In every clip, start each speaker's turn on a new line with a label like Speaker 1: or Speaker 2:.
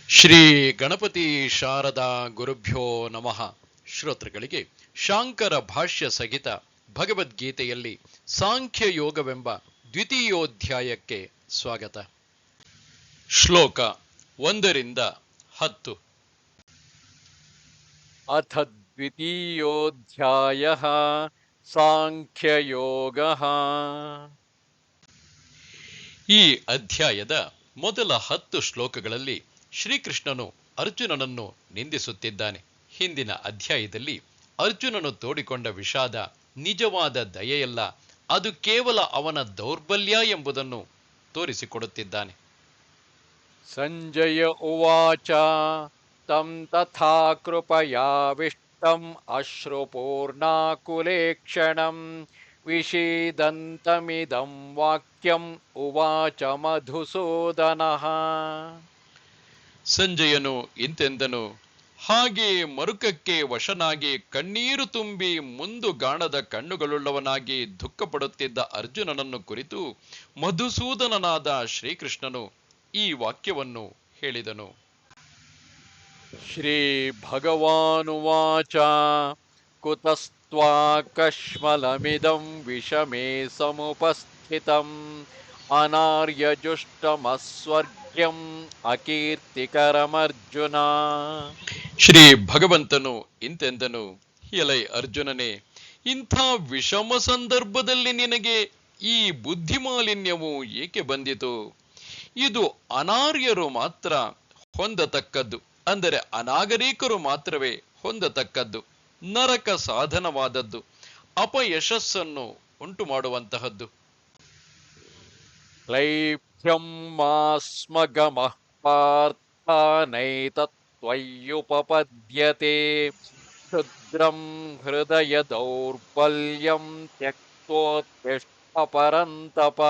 Speaker 1: ಶ್ರೀ ಗಣಪತಿ ಶಾರದಾ ಗುರುಭ್ಯೋ ನಮಃ. ಶ್ರೋತೃಗಳಿಗೆ ಶಾಂಕರ ಭಾಷ್ಯ ಸಹಿತ ಭಗವದ್ಗೀತೆಯಲ್ಲಿ ಸಾಂಖ್ಯ ಯೋಗವೆಂಬ ದ್ವಿತೀಯೋಧ್ಯಾಯಕ್ಕೆ ಸ್ವಾಗತ. ಶ್ಲೋಕ 1-10.
Speaker 2: ಅಥ ದ್ವಿತೀಯೋಧ್ಯಾಯಃ ಸಾಂಖ್ಯಯೋಗಃ.
Speaker 1: ಈ ಅಧ್ಯಾಯದ ಮೊದಲ 10 ಶ್ಲೋಕಗಳಲ್ಲಿ ಶ್ರೀಕೃಷ್ಣನು ಅರ್ಜುನನನ್ನು ನಿಂದಿಸುತ್ತಿದ್ದಾನೆ. ಹಿಂದಿನ ಅಧ್ಯಾಯದಲ್ಲಿ ಅರ್ಜುನನು ತೋಡಿಕೊಂಡ ವಿಷಾದ ನಿಜವಾದ ದಯೆಯಲ್ಲ, ಅದು ಕೇವಲ ಅವನ ದೌರ್ಬಲ್ಯ ಎಂಬುದನ್ನು ತೋರಿಸಿಕೊಡುತ್ತಿದ್ದಾನೆ.
Speaker 2: ಸಂಜಯ ಉವಾಚ ತಂ ತಥಾ ಕೃಪಯಾವಿಷ್ಟಂ ಅಶ್ರುಪೂರ್ಣಾಕುಲೇಕ್ಷಣಂ ವಿಷೀದಂತಮಿದಂ ವಾಕ್ಯಂ ಉವಾಚ ಮಧುಸೂದನಃ.
Speaker 1: ಸಂಜಯನು ಇಂತೆಂದನು. ಹಾಗೆ ಮರುಕಕ್ಕೆ ವಶನಾಗಿ ಕಣ್ಣೀರು ತುಂಬಿ ಮುಂದುಗಾಣದ ಕಣ್ಣುಗಳುಳ್ಳವನಾಗಿ ದುಃಖಪಡುತ್ತಿದ್ದ ಅರ್ಜುನನನ್ನು ಕುರಿತು ಮಧುಸೂದನನಾದ ಶ್ರೀಕೃಷ್ಣನು ಈ ವಾಕ್ಯವನ್ನು ಹೇಳಿದನು.
Speaker 2: ಶ್ರೀ ಭಗವಾನುವಾಚ ಕುತಸ್ತ್ವಾಕಶ್ಮಲಮಿದಂ ವಿಷಮೇ ಸಮುಪಸ್ಥಿತಂ ಅನಾರ್ಯಜುಷ್ಟಮಸ್ವರ್ಗ್ಯಂ ಅಕೀರ್ತಿಕರಮರ್ಜುನ.
Speaker 1: ಶ್ರೀ ಭಗವಂತನು ಇಂತೆಂದನು. ಎಲೈ ಅರ್ಜುನನೇ, ಇಂಥ ವಿಷಮ ಸಂದರ್ಭದಲ್ಲಿ ನಿನಗೆ ಈ ಬುದ್ಧಿಮಾಲಿನ್ಯವು ಏಕೆ ಬಂದಿತು? ಇದು ಅನಾರ್ಯರು ಮಾತ್ರ ಹೊಂದತಕ್ಕದ್ದು, ಅಂದರೆ ಅನಾಗರಿಕರು ಮಾತ್ರವೇ ಹೊಂದತಕ್ಕದ್ದು, ನರಕ ಸಾಧನವಾದದ್ದು, ಅಪಯಶಸ್ಸನ್ನು ಉಂಟು ಮಾಡುವಂತಹದ್ದು.
Speaker 2: ಕ್ಲೈಭ್ಯಂ ಮಾಸ್ಮಗಮಃ ಪಾರ್ಥ ನೈತತ್ವಯ್ಯುಪಪದ್ಯತೆ ಕ್ಷುದ್ರಂ ಹೃದಯ ದೌರ್ಬಲ್ಯಂ ತ್ಯಕ್ತೋತ್ತಿಷ್ಠ ಪರಂತಪ.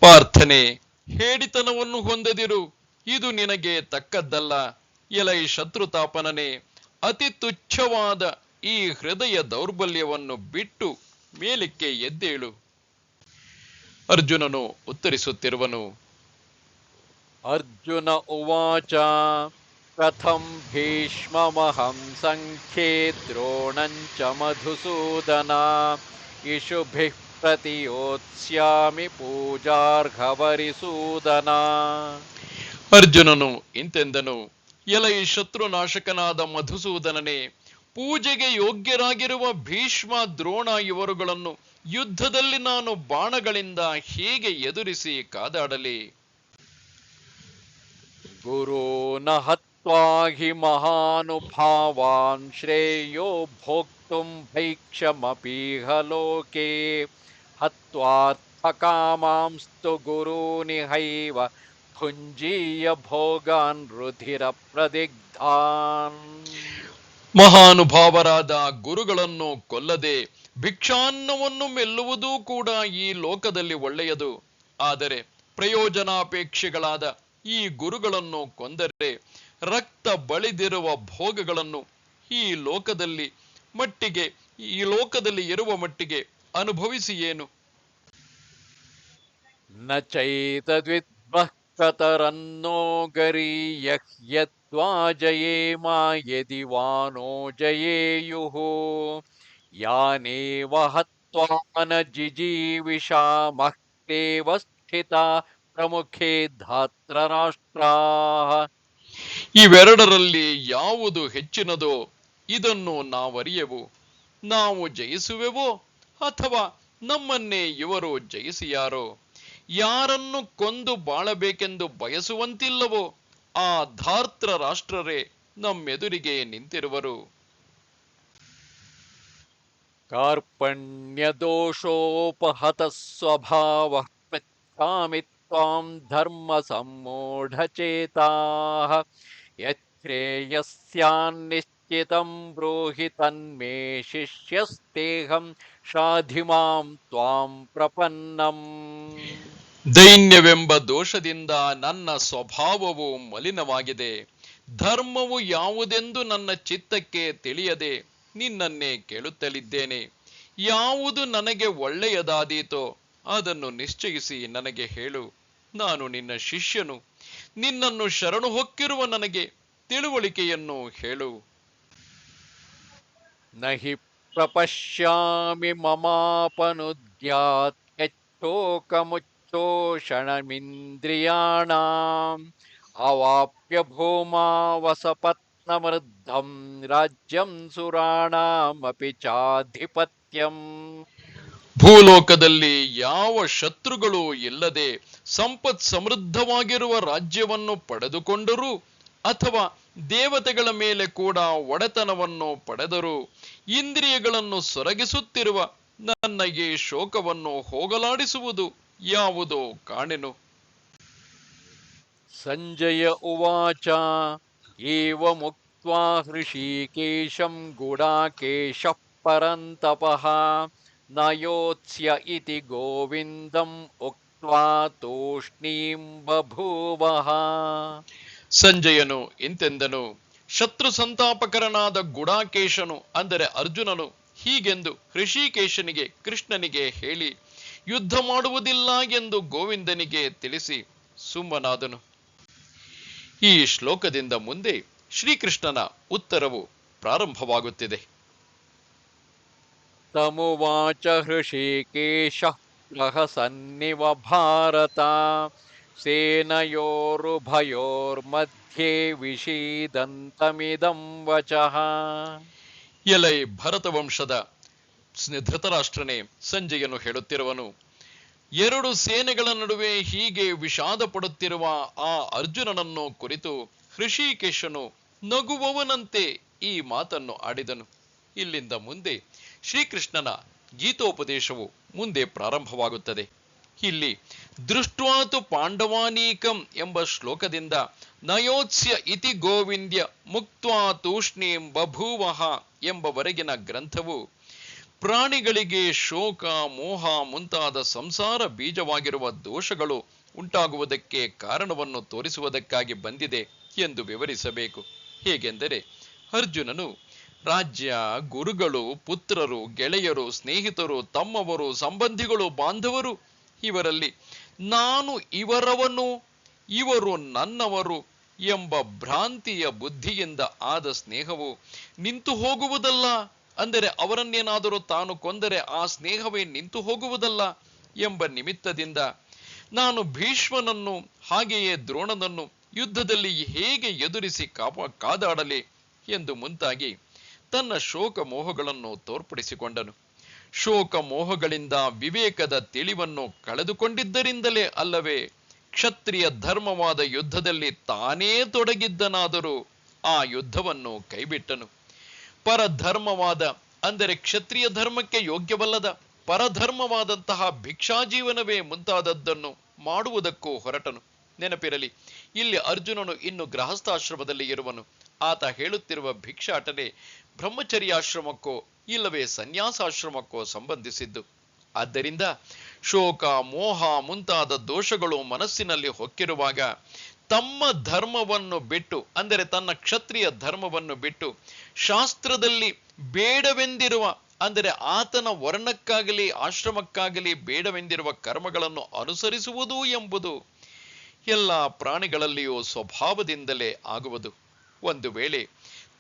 Speaker 1: ಪಾರ್ಥನೆ, ಹೇಡಿತನವನ್ನು ಹೊಂದದಿರು, ಇದು ನಿನಗೆ ತಕ್ಕದ್ದಲ್ಲ. ಎಲೈ ಶತ್ರುತಾಪನನೇ, ಅತಿ ತುಚ್ಛವಾದ ಈ ಹೃದಯ ದೌರ್ಬಲ್ಯವನ್ನು ಬಿಟ್ಟು ಮೇಲಕ್ಕೆ ಎದ್ದೇಳು. ಅರ್ಜುನನು ಉತ್ತರಿಸುತ್ತಿರುವನು.
Speaker 2: ಅರ್ಜುನ ಉವಾಚ ಕಥಂ ಭೀಷ್ಮಮಹಂ ಸಂಖ್ಯೇ ದ್ರೋಣಂಚ ಮಧುಸೂದನ ಇಷುಭಿಃ ಪ್ರತಿಯೋತ್ಸ್ಯಾಮಿ ಪೂಜಾರ್ಹವರಿಸೂದನ.
Speaker 1: ಅರ್ಜುನನು ಇಂತೆಂದನು. ಎಲೈ ಶತ್ರುನಾಶಕನಾದ ಮಧುಸೂದನನೇ, ಪೂಜೆಗೆ ಯೋಗ್ಯರಾಗಿರುವ ಭೀಷ್ಮ ದ್ರೋಣ ಇವರುಗಳನ್ನು ಯುದ್ಧದಲ್ಲಿ ನಾನು ಬಾಣಗಳಿಂದ ಹೇಗೆ ಎದುರಿಸಿ ಕಾದಾಡಲಿ?
Speaker 2: ಗುರೂನ್ ಹತ್ವಾ ಹಿ ಮಹಾನುಭಾವಾನ್ ಶ್ರೇಯೋ ಭೋಕ್ತುಂ ಭೈಕ್ಷಮಪೀಹ ಲೋಕೆ ಹತ್ವಾರ್ಥಕಾಮಾಂಸ್ತು ಗುರೂನಿಹೈವ ಭುಂಜೀಯ ಭೋಗಾನ್ ರುಧಿರ ಪ್ರದಿಗ್ಧಾನ್.
Speaker 1: ಮಹಾನುಭಾವರಾದ ಗುರುಗಳನ್ನು ಕೊಲ್ಲದೆ ಭಿಕ್ಷಾನ್ನವನ್ನು ಮೆಲ್ಲುವುದೂ ಕೂಡ ಈ ಲೋಕದಲ್ಲಿ ಒಳ್ಳೆಯದು. ಆದರೆ ಪ್ರಯೋಜನಾಪೇಕ್ಷೆಗಳಾದ ಈ ಗುರುಗಳನ್ನು ಕೊಂದರೆ ರಕ್ತ ಬಳಿದಿರುವ ಭೋಗಗಳನ್ನು ಈ ಲೋಕದಲ್ಲಿ ಇರುವ ಮಟ್ಟಿಗೆ ಅನುಭವಿಸಿ ಏನು?
Speaker 2: ನ ಚೈತದ್ವಿದ್ಮಃ ಕತರನ್ನೋ ಗರೀಯಃ ಯದ್ವಾ ಜಯೇಮಾ ಯದಿ ವಾನೋ ಜಯೇಯುಃ ಯಾನೇವ ಹತ್ವಾ ನ ಜಿಜೀವಿಷಾಮಃ ತೇವ ಸ್ಥಿತಾ ಪ್ರಮುಖೇ ಧಾತ್ರರಾಷ್ಟ್ರಾಃ.
Speaker 1: ಇವೆರಡರಲ್ಲಿ ಯಾವುದು ಹೆಚ್ಚಿನದೋ ಇದನ್ನು ನಾವರಿಯೆವು. ನಾವು ಜಯಿಸುವೆವೋ ಅಥವಾ ನಮ್ಮನ್ನೇ ಇವರು ಜಯಿಸಿಯಾರೋ? ಯಾರನ್ನು ಕೊಂದು ಬಾಳಬೇಕೆಂದು ಬಯಸುವಂತಿಲ್ಲವೋ ಆ ಧಾರ್ತ್ರ ರಾಷ್ಟ್ರರೇ ನಮ್ಮೆದುರಿಗೆ ನಿಂತಿರುವರು.
Speaker 2: ಕಾರ್ಪಣ್ಯದೋಷೋಪಹತ ಸ್ವಭಾವಃ ಪೃಚ್ಛಾಮಿ ತ್ವಾಂ ಧರ್ಮ ಸಮ್ಮೂಢಚೇತಾಃ ಯಚ್ಛ್ರೇಯಸ್ಯಾನ್ನಿಶ್ಚಿತಂ ಬ್ರೂಹಿ ತನ್ಮೇ ಶಿಷ್ಯಸ್ತೇಹಂ ಶಾಧಿ ಮಾಂ ತ್ವಾಂ ಪ್ರಪನ್ನಂ.
Speaker 1: ದೈನ್ಯವೆಂಬ ದೋಷದಿಂದ ನನ್ನ ಸ್ವಭಾವವು ಮಲಿನವಾಗಿದೆ. ಧರ್ಮವು ಯಾವುದೆಂದು ನನ್ನ ಚಿತ್ತಕ್ಕೆ ತಿಳಿಯದೆ ನಿನ್ನನ್ನೇ ಕೇಳುತ್ತಲಿದ್ದೇನೆ. ಯಾವುದು ನನಗೆ ಒಳ್ಳೆಯದಾದೀತೋ ಅದನ್ನು ನಿಶ್ಚಯಿಸಿ ನನಗೆ ಹೇಳು. ನಾನು ನಿನ್ನ ಶಿಷ್ಯನು. ನಿನ್ನನ್ನು ಶರಣು ಹೊಕ್ಕಿರುವ ನನಗೆ ತಿಳುವಳಿಕೆಯನ್ನು ಹೇಳು.
Speaker 2: ನಹಿ ಪ್ರಪಶ್ಯಾಮಿ ಮಮಾಪನುದ್ಯಾತ್ ಯಚ್ಚೋಕಮುಚ್ಚೋಷಣಮಿಂದ್ರಿಯಾಣಾಂ ಅವಾಪ್ಯ ಭೂಮಾ ವಸಪತ್ನಮೃದ್ಧಂ ರಾಜ್ಯಂ ಸುರಾಣಾಮಪಿ ಚಾಧಿಪತ್ಯಂ.
Speaker 1: ಭೂಲೋಕದಲ್ಲಿ ಯಾವ ಶತ್ರುಗಳು ಇಲ್ಲದೆ ಸಂಪತ್ ಸಮೃದ್ಧವಾಗಿರುವ ರಾಜ್ಯವನ್ನು ಪಡೆದುಕೊಂಡರೂ ಅಥವಾ ದೇವತೆಗಳ ಮೇಲೆ ಕೂಡ ಒಡೆತನವನ್ನು ಪಡೆದರೂ ಇಂದ್ರಿಯಗಳನ್ನು ಸೊರಗಿಸುತ್ತಿರುವ ನನ್ನ ಈ ಶೋಕವನ್ನು ಹೋಗಲಾಡಿಸುವುದು ಯಾವುದೋ ಕಾಣೆನು.
Speaker 2: ಸಂಜಯ ಉವಾಚ ಏವಮುಕ್ತ್ವಾ ಹೃಷೀಕೇಶಂ ಗುಡಾಕೇಶಃ ಪರಂತಪಃ ನಯೋತ್ಸ್ಯ ಇತಿ ಗೋವಿಂದಂ ಉಕ್ತ್ವಾ ತೂಷ್ಣೀಂ ಬಭೂವಃ.
Speaker 1: ಸಂಜಯನು ಇಂತೆಂದನು. ಶತ್ರು ಸಂತಾಪಕರನಾದ ಗುಡಾಕೇಶನು ಅಂದರೆ ಅರ್ಜುನನು ಹೀಗೆಂದು ಹೃಷಿಕೇಶನಿಗೆ ಕೃಷ್ಣನಿಗೆ ಹೇಳಿ ಯುದ್ಧ ಮಾಡುವುದಿಲ್ಲ ಎಂದು ಗೋವಿಂದನಿಗೆ ತಿಳಿಸಿ ಸುಮ್ಮನಾದನು. ಈ ಶ್ಲೋಕದಿಂದ ಮುಂದೆ ಶ್ರೀಕೃಷ್ಣನ ಉತ್ತರವು ಪ್ರಾರಂಭವಾಗುತ್ತಿದೆ.
Speaker 2: ತಮುವಾಚ ಹೃಷಿಕೇಶಃ ಪ್ರಹಸನ್ನಿವ ಭಾರತ ಸೇನಯೋರುಭಯೋರ್ಮಧ್ಯೆ ವಿಷೀದಂತಮಿದಂ ವಚಃ.
Speaker 1: ಎಲೈ ಭರತವಂಶದ ಧೃತರಾಷ್ಟ್ರನೇ, ಸಂಜಯನು ಹೇಳುತ್ತಿರುವನು, ಎರಡು ಸೇನೆಗಳ ನಡುವೆ ಹೀಗೆ ವಿಷಾದ ಪಡುತ್ತಿರುವ ಆ ಅರ್ಜುನನನ್ನು ಕುರಿತು ಹೃಷಿಕೇಶನು ನಗುವವನಂತೆ ಈ ಮಾತನ್ನು ಆಡಿದನು. ಇಲ್ಲಿಂದ ಮುಂದೆ ಶ್ರೀಕೃಷ್ಣನ ಗೀತೋಪದೇಶವು ಮುಂದೆ ಪ್ರಾರಂಭವಾಗುತ್ತದೆ. ಇಲ್ಲಿ ದೃಷ್ಟ್ವಾತು ಪಾಂಡವಾನೀಕಂ ಎಂಬ ಶ್ಲೋಕದಿಂದ ನಯೋತ್ಸ್ಯ ಇತಿ ಗೋವಿಂದ್ಯ ಮುಕ್ತ್ವಾ ತೂಷ್ಣೀಂ ಬಭೂವಃ ಎಂಬವರೆಗಿನ ಗ್ರಂಥವು ಪ್ರಾಣಿಗಳಿಗೆ ಶೋಕ ಮೋಹ ಮುಂತಾದ ಸಂಸಾರ ಬೀಜವಾಗಿರುವ ದೋಷಗಳು ಉಂಟಾಗುವುದಕ್ಕೆ ಕಾರಣವನ್ನು ತೋರಿಸುವುದಕ್ಕಾಗಿ ಬಂದಿದೆ ಎಂದು ವಿವರಿಸಬೇಕು. ಹೇಗೆಂದರೆ ಅರ್ಜುನನು ರಾಜ್ಯ, ಗುರುಗಳು, ಪುತ್ರರು, ಗೆಳೆಯರು, ಸ್ನೇಹಿತರು, ತಮ್ಮವರು, ಸಂಬಂಧಿಗಳು, ಬಾಂಧವರು ಇವರಲ್ಲಿ ನಾನು ಇವರವನು, ಇವರು ನನ್ನವರು ಎಂಬ ಭ್ರಾಂತಿಯ ಬುದ್ಧಿಯಿಂದ ಆದ ಸ್ನೇಹವು ನಿಂತು ಹೋಗುವುದಲ್ಲ. ಅಂದರೆ ಅವರನ್ನೇನಾದರೂ ತಾನು ಕೊಂದರೆ ಆ ಸ್ನೇಹವೇ ನಿಂತು ಹೋಗುವುದಲ್ಲ ಎಂಬ ನಿಮಿತ್ತದಿಂದ ನಾನು ಭೀಷ್ಮನನ್ನು ಹಾಗೆಯೇ ದ್ರೋಣನನ್ನು ಯುದ್ಧದಲ್ಲಿ ಹೇಗೆ ಎದುರಿಸಿ ಕಾದಾಡಲಿ ಎಂದು ಮುಂತಾಗಿ ತನ್ನ ಶೋಕ ಮೋಹಗಳನ್ನು ತೋರ್ಪಡಿಸಿಕೊಂಡನು. ಶೋಕ ಮೋಹಗಳಿಂದ ವಿವೇಕದ ತಿಳಿವನ್ನು ಕಳೆದುಕೊಂಡಿದ್ದರಿಂದಲೇ ಅಲ್ಲವೇ ಕ್ಷತ್ರಿಯ ಧರ್ಮವಾದ ಯುದ್ಧದಲ್ಲಿ ತಾನೇ ತೊಡಗಿದ್ದನಾದರೂ ಆ ಯುದ್ಧವನ್ನು ಕೈಬಿಟ್ಟನು. ಪರಧರ್ಮವಾದ ಅಂದರೆ ಕ್ಷತ್ರಿಯ ಧರ್ಮಕ್ಕೆ ಯೋಗ್ಯವಲ್ಲದ ಪರಧರ್ಮವಾದಂತಹ ಭಿಕ್ಷಾಜೀವನವೇ ಮುಂತಾದದ್ದನ್ನು ಮಾಡುವುದಕ್ಕೂ ಹೊರಟನು. ನೆನಪಿರಲಿ, ಇಲ್ಲಿ ಅರ್ಜುನನು ಇನ್ನು ಗೃಹಸ್ಥಾಶ್ರಮದಲ್ಲಿ ಇರುವನು. ಆತ ಹೇಳುತ್ತಿರುವ ಭಿಕ್ಷಾಟನೆ ಬ್ರಹ್ಮಚರ್ಯಾಶ್ರಮಕ್ಕೋ ಇಲ್ಲವೇ ಸನ್ಯಾಸಾಶ್ರಮಕ್ಕೋ ಸಂಬಂಧಿಸಿದ್ದು. ಆದ್ದರಿಂದ ಶೋಕ ಮೋಹ ಮುಂತಾದ ದೋಷಗಳು ಮನಸ್ಸಿನಲ್ಲಿ ಹೊಕ್ಕಿರುವಾಗ ತಮ್ಮ ಧರ್ಮವನ್ನು ಬಿಟ್ಟು ಅಂದರೆ ತನ್ನ ಕ್ಷತ್ರಿಯ ಧರ್ಮವನ್ನು ಬಿಟ್ಟು ಶಾಸ್ತ್ರದಲ್ಲಿ ಬೇಡವೆಂದಿರುವ ಅಂದರೆ ಆತನ ವರ್ಣಕ್ಕಾಗಲಿ ಆಶ್ರಮಕ್ಕಾಗಲಿ ಬೇಡವೆಂದಿರುವ ಕರ್ಮಗಳನ್ನು ಅನುಸರಿಸುವುದು ಎಂಬುದು ಎಲ್ಲ ಪ್ರಾಣಿಗಳಲ್ಲಿಯೂ ಸ್ವಭಾವದಿಂದಲೇ ಆಗುವುದು. ಒಂದು ವೇಳೆ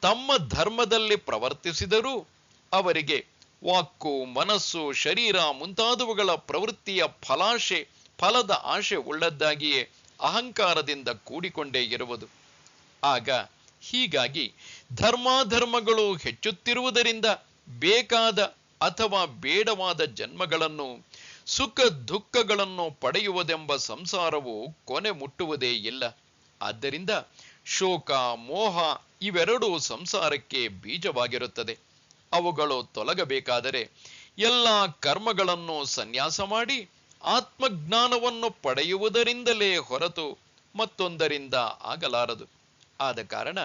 Speaker 1: ತಮ್ಮ ಧರ್ಮದಲ್ಲಿ ಪ್ರವರ್ತಿಸಿದರೂ ಅವರಿಗೆ ವಾಕ್ಕು, ಮನಸ್ಸು, ಶರೀರ ಮುಂತಾದವುಗಳ ಪ್ರವೃತ್ತಿಯ ಫಲದ ಆಶೆ ಉಳ್ಳದ್ದಾಗಿಯೇ ಅಹಂಕಾರದಿಂದ ಕೂಡಿಕೊಂಡೇ ಇರುವುದು. ಹೀಗಾಗಿ ಧರ್ಮಾಧರ್ಮಗಳು ಹೆಚ್ಚುತ್ತಿರುವುದರಿಂದ ಬೇಕಾದ ಅಥವಾ ಬೇಡವಾದ ಜನ್ಮಗಳನ್ನು ಸುಖ ದುಃಖಗಳನ್ನು ಪಡೆಯುವುದೆಂಬ ಸಂಸಾರವು ಕೊನೆ ಮುಟ್ಟುವುದೇ ಇಲ್ಲ. ಆದ್ದರಿಂದ ಶೋಕ ಮೋಹ ಇವೆರಡೂ ಸಂಸಾರಕ್ಕೆ ಬೀಜವಾಗಿರುತ್ತದೆ. ಅವುಗಳು ತೊಲಗಬೇಕಾದರೆ ಎಲ್ಲ ಕರ್ಮಗಳನ್ನು ಸನ್ಯಾಸ ಮಾಡಿ ಆತ್ಮಜ್ಞಾನವನ್ನು ಪಡೆಯುವುದರಿಂದಲೇ ಹೊರತು ಮತ್ತೊಂದರಿಂದ ಆಗಲಾರದು. ಆದ ಕಾರಣ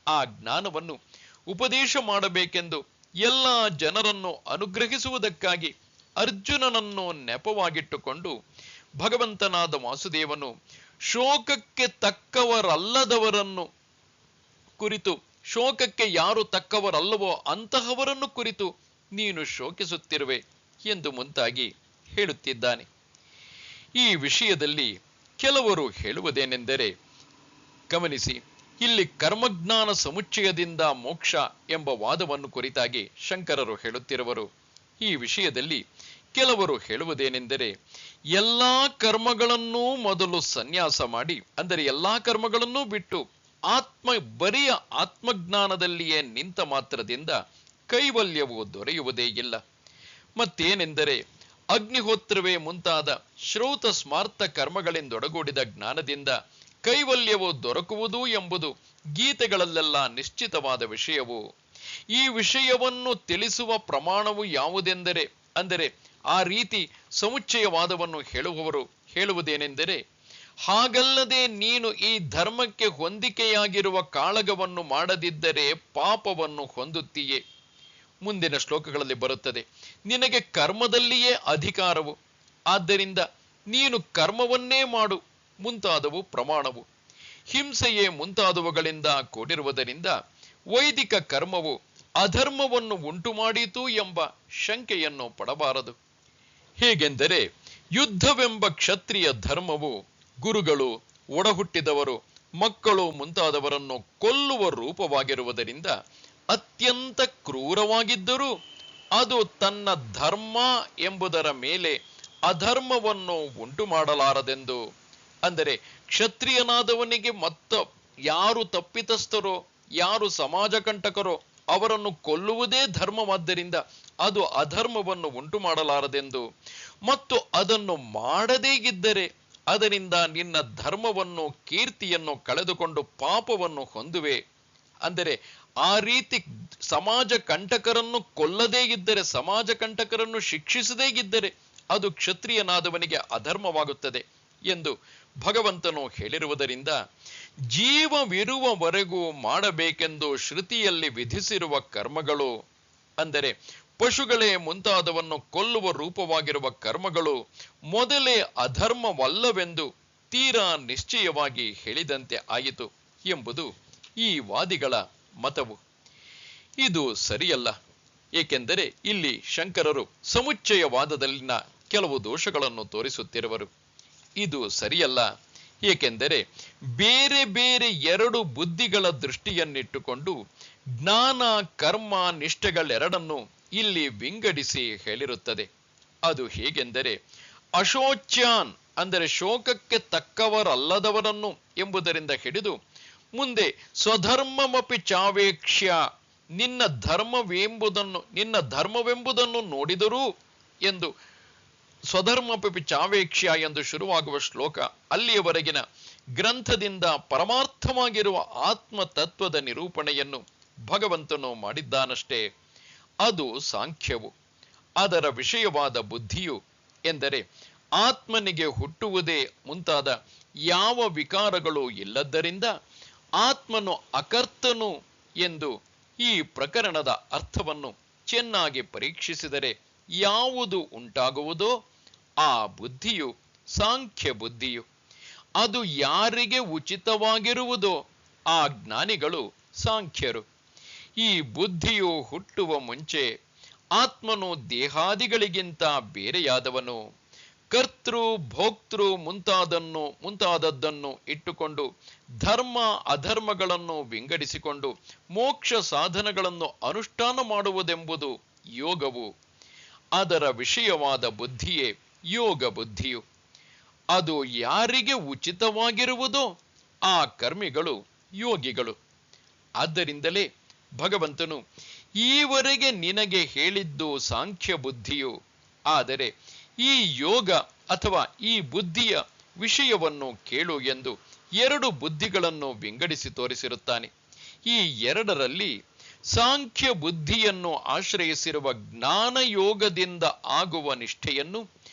Speaker 1: ಆ ಜ್ಞಾನವನ್ನು ಉಪದೇಶ ಮಾಡಬೇಕೆಂದು ಎಲ್ಲ ಜನರನ್ನು ಅನುಗ್ರಹಿಸುವುದಕ್ಕಾಗಿ ಅರ್ಜುನನನ್ನು ನೆಪವಾಗಿಟ್ಟುಕೊಂಡು ಭಗವಂತನಾದ ವಾಸುದೇವನು ಶೋಕಕ್ಕೆ ತಕ್ಕವರಲ್ಲದವರನ್ನು ಕುರಿತು, ಶೋಕಕ್ಕೆ ಯಾರು ತಕ್ಕವರಲ್ಲವೋ ಅಂತಹವರನ್ನು ಕುರಿತು ನೀನು ಶೋಕಿಸುತ್ತಿರುವೆ ಎಂದು ಮುಂತಾಗಿ ಹೇಳುತ್ತಿದ್ದಾನೆ. ಈ ವಿಷಯದಲ್ಲಿ ಕೆಲವರು ಹೇಳುವುದೇನೆಂದರೆ, ಗಮನಿಸಿ, ಇಲ್ಲಿ ಕರ್ಮಜ್ಞಾನ ಸಮುಚ್ಚಯದಿಂದ ಮೋಕ್ಷ ಎಂಬ ವಾದವನ್ನು ಕುರಿತಾಗಿ ಶಂಕರರು ಹೇಳುತ್ತಿರುವರು. ಈ ವಿಷಯದಲ್ಲಿ ಕೆಲವರು ಹೇಳುವುದೇನೆಂದರೆ, ಎಲ್ಲಾ ಕರ್ಮಗಳನ್ನೂ ಮೊದಲು ಸನ್ಯಾಸ ಮಾಡಿ, ಅಂದರೆ ಎಲ್ಲಾ ಕರ್ಮಗಳನ್ನೂ ಬಿಟ್ಟು ಬರಿಯ ಆತ್ಮಜ್ಞಾನದಲ್ಲಿಯೇ ನಿಂತ ಮಾತ್ರದಿಂದ ಕೈವಲ್ಯವು ದೊರೆಯುವುದೇ ಇಲ್ಲ. ಮತ್ತೇನೆಂದರೆ, ಅಗ್ನಿಹೋತ್ರವೇ ಮುಂತಾದ ಶ್ರೌತ ಸ್ಮಾರ್ಥ ಕರ್ಮಗಳಿಂದೊಡಗೂಡಿದ ಜ್ಞಾನದಿಂದ ಕೈವಲ್ಯವು ದೊರಕುವುದು ಎಂಬುದು ಗೀತೆಗಳಲ್ಲೆಲ್ಲ ನಿಶ್ಚಿತವಾದ ವಿಷಯವು. ಈ ವಿಷಯವನ್ನು ತಿಳಿಸುವ ಪ್ರಮಾಣವು ಯಾವುದೆಂದರೆ, ಅಂದರೆ ಆ ರೀತಿ ಸಮುಚ್ಚಯವಾದವನ್ನು ಹೇಳುವವರು ಹೇಳುವುದೇನೆಂದರೆ, ಹಾಗಲ್ಲದೆ ನೀನು ಈ ಧರ್ಮಕ್ಕೆ ಹೊಂದಿಕೆಯಾಗಿರುವ ಕಾಳಗವನ್ನು ಮಾಡದಿದ್ದರೆ ಪಾಪವನ್ನು ಹೊಂದುತ್ತೀಯೇ. ಮುಂದಿನ ಶ್ಲೋಕಗಳಲ್ಲಿ ಬರುತ್ತದೆ, ನಿನಗೆ ಕರ್ಮದಲ್ಲಿಯೇ ಅಧಿಕಾರವು, ಆದ್ದರಿಂದ ನೀನು ಕರ್ಮವನ್ನೇ ಮಾಡು ಮುಂತಾದವು ಪ್ರಮಾಣವು. ಹಿಂಸೆಯೇ ಮುಂತಾದವುಗಳಿಂದ ಕೂಡಿರುವುದರಿಂದ ವೈದಿಕ ಕರ್ಮವು ಅಧರ್ಮವನ್ನು ಉಂಟು ಮಾಡಿತು ಎಂಬ ಶಂಕೆಯನ್ನು ಪಡಬಾರದು. ಹೇಗೆಂದರೆ, ಯುದ್ಧವೆಂಬ ಕ್ಷತ್ರಿಯ ಧರ್ಮವು ಗುರುಗಳು, ಒಡಹುಟ್ಟಿದವರು, ಮಕ್ಕಳು ಮುಂತಾದವರನ್ನು ಕೊಲ್ಲುವ ರೂಪವಾಗಿರುವುದರಿಂದ ಅತ್ಯಂತ ಕ್ರೂರವಾಗಿದ್ದರೂ ಅದು ತನ್ನ ಧರ್ಮ ಎಂಬುದರ ಮೇಲೆ ಅಧರ್ಮವನ್ನು ಉಂಟು ಮಾಡಲಾರದೆಂದು. ಅಂದರೆ ಕ್ಷತ್ರಿಯನಾದವನಿಗೆ ಯಾರು ತಪ್ಪಿತಸ್ಥರೋ, ಯಾರು ಸಮಾಜ ಕಂಟಕರೋ ಅವರನ್ನು ಕೊಲ್ಲುವುದೇ ಧರ್ಮವಾದ್ದರಿಂದ ಅದು ಅಧರ್ಮವನ್ನು ಉಂಟು ಮಾಡಲಾರದೆಂದು, ಮತ್ತು ಅದನ್ನು ಮಾಡದೇ ಇದ್ದರೆ ಅದರಿಂದ ನಿನ್ನ ಧರ್ಮವನ್ನು, ಕೀರ್ತಿಯನ್ನು ಕಳೆದುಕೊಂಡು ಪಾಪವನ್ನು ಹೊಂದುವೆ. ಅಂದರೆ ಆ ರೀತಿ ಸಮಾಜ ಕಂಟಕರನ್ನು ಕೊಲ್ಲದೇ ಇದ್ದರೆ, ಸಮಾಜ ಕಂಟಕರನ್ನು ಶಿಕ್ಷಿಸದೇ ಇದ್ದರೆ ಅದು ಕ್ಷತ್ರಿಯನಾದವನಿಗೆ ಅಧರ್ಮವಾಗುತ್ತದೆ ಎಂದು ಭಗವಂತನು ಹೇಳಿರುವುದರಿಂದ ಜೀವವಿರುವವರೆಗೂ ಮಾಡಬೇಕೆಂದು ಶ್ರುತಿಯಲ್ಲಿ ವಿಧಿಸಿರುವ ಕರ್ಮಗಳು, ಅಂದರೆ ಪಶುಗಳೇ ಮುಂತಾದವನ್ನು ಕೊಲ್ಲುವ ರೂಪವಾಗಿರುವ ಕರ್ಮಗಳು ಮೊದಲೇ ಅಧರ್ಮವಲ್ಲವೆಂದು ತೀರಾ ನಿಶ್ಚಯವಾಗಿ ಹೇಳಿದಂತೆ ಆಯಿತು ಎಂಬುದು ಈ ವಾದಿಗಳ ಮತವು. ಇದು ಸರಿಯಲ್ಲ. ಏಕೆಂದರೆ ಇಲ್ಲಿ ಶಂಕರರು ಸಮುಚ್ಚಯವಾದದಲ್ಲಿನ ಕೆಲವು ದೋಷಗಳನ್ನು ತೋರಿಸುತ್ತಿರುವರು. ಇದು ಸರಿಯಲ್ಲ. ಏಕೆಂದರೆ ಬೇರೆ ಬೇರೆ ಎರಡು ಬುದ್ಧಿಗಳ ದೃಷ್ಟಿಯನ್ನಿಟ್ಟುಕೊಂಡು ಜ್ಞಾನ, ಕರ್ಮ, ನಿಷ್ಠೆಗಳೆರಡನ್ನು ಇಲ್ಲಿ ವಿಂಗಡಿಸಿ ಹೇಳಿರುತ್ತದೆ. ಅದು ಹೇಗೆಂದರೆ, ಅಶೋಚ್ಯಾನ್ ಅಂದರೆ ಶೋಕಕ್ಕೆ ತಕ್ಕವರಲ್ಲದವರನ್ನು ಎಂಬುದರಿಂದ ಹಿಡಿದು ಮುಂದೆ ಸ್ವಧರ್ಮಮಪಿ ಚಾವೇಕ್ಷ್ಯ ನಿನ್ನ ಧರ್ಮವೆಂಬುದನ್ನು ನೋಡಿದರೂ ಎಂದು ಸ್ವಧರ್ಮಪಿ ಚಾವೇಕ್ಷ್ಯ ಎಂದು ಶುರುವಾಗುವ ಶ್ಲೋಕ ಅಲ್ಲಿಯವರೆಗಿನ ಗ್ರಂಥದಿಂದ ಪರಮಾರ್ಥವಾಗಿರುವ ಆತ್ಮ ತತ್ವದ ನಿರೂಪಣೆಯನ್ನು ಭಗವಂತನು ಮಾಡಿದ್ದಾನಷ್ಟೇ. ಅದು ಸಾಂಖ್ಯವು. ಅದರ ವಿಷಯವಾದ ಬುದ್ಧಿಯು ಎಂದರೆ ಆತ್ಮನಿಗೆ ಹುಟ್ಟುವುದೇ ಮುಂತಾದ ಯಾವ ವಿಕಾರಗಳು ಇಲ್ಲದ್ದರಿಂದ ಆತ್ಮನು ಅಕರ್ತನು ಎಂದು ಈ ಪ್ರಕರಣದ ಅರ್ಥವನ್ನು ಚೆನ್ನಾಗಿ ಪರೀಕ್ಷಿಸಿದರೆ ಯಾವುದು ಉಂಟಾಗುವುದೋ ಆ ಬುದ್ಧಿಯು ಸಾಂಖ್ಯ ಬುದ್ಧಿಯು. ಅದು ಯಾರಿಗೆ ಉಚಿತವಾಗಿರುವುದೋ ಆ ಜ್ಞಾನಿಗಳು ಸಾಂಖ್ಯರು. ಈ ಬುದ್ಧಿಯು ಹುಟ್ಟುವ ಮುಂಚೆ ಆತ್ಮನು ದೇಹಾದಿಗಳಿಗಿಂತ ಬೇರೆಯಾದವನು. ಕರ್ತೃ, ಭೋಕ್ತೃ ಮುಂತಾದದ್ದನ್ನು ಇಟ್ಟುಕೊಂಡು ಧರ್ಮ ಅಧರ್ಮಗಳನ್ನು ವಿಂಗಡಿಸಿಕೊಂಡು ಮೋಕ್ಷ ಸಾಧನಗಳನ್ನು ಅನುಷ್ಠಾನ ಮಾಡುವುದೆಂಬುದು ಯೋಗವು. ಅದರ ವಿಷಯವಾದ ಬುದ್ಧಿಯೇ ಯೋಗ ಬುದ್ಧಿಯು. ಅದು ಯಾರಿಗೆ ಉಚಿತವಾಗಿರುವುದೋ ಆ ಕರ್ಮಿಗಳು ಯೋಗಿಗಳು. ಆದ್ದರಿಂದಲೇ ಭಗವಂತನು ಈವರೆಗೆ ನಿನಗೆ ಹೇಳಿದ್ದು ಸಾಂಖ್ಯ ಬುದ್ಧಿಯು, ಆದರೆ ಈ ಯೋಗ ಅಥವಾ ಈ ಬುದ್ಧಿಯ ವಿಷಯವನ್ನು ಕೇಳು ಎಂದು ಎರಡು ಬುದ್ಧಿಗಳನ್ನು ವಿಂಗಡಿಸಿ ತೋರಿಸಿರುತ್ತಾನೆ. ಈ ಎರಡರಲ್ಲಿ ಸಾಂಖ್ಯ ಬುದ್ಧಿಯನ್ನು ಆಶ್ರಯಿಸಿರುವ ಜ್ಞಾನ ಯೋಗದಿಂದ ಆಗುವ ನಿಷ್ಠೆಯನ್ನು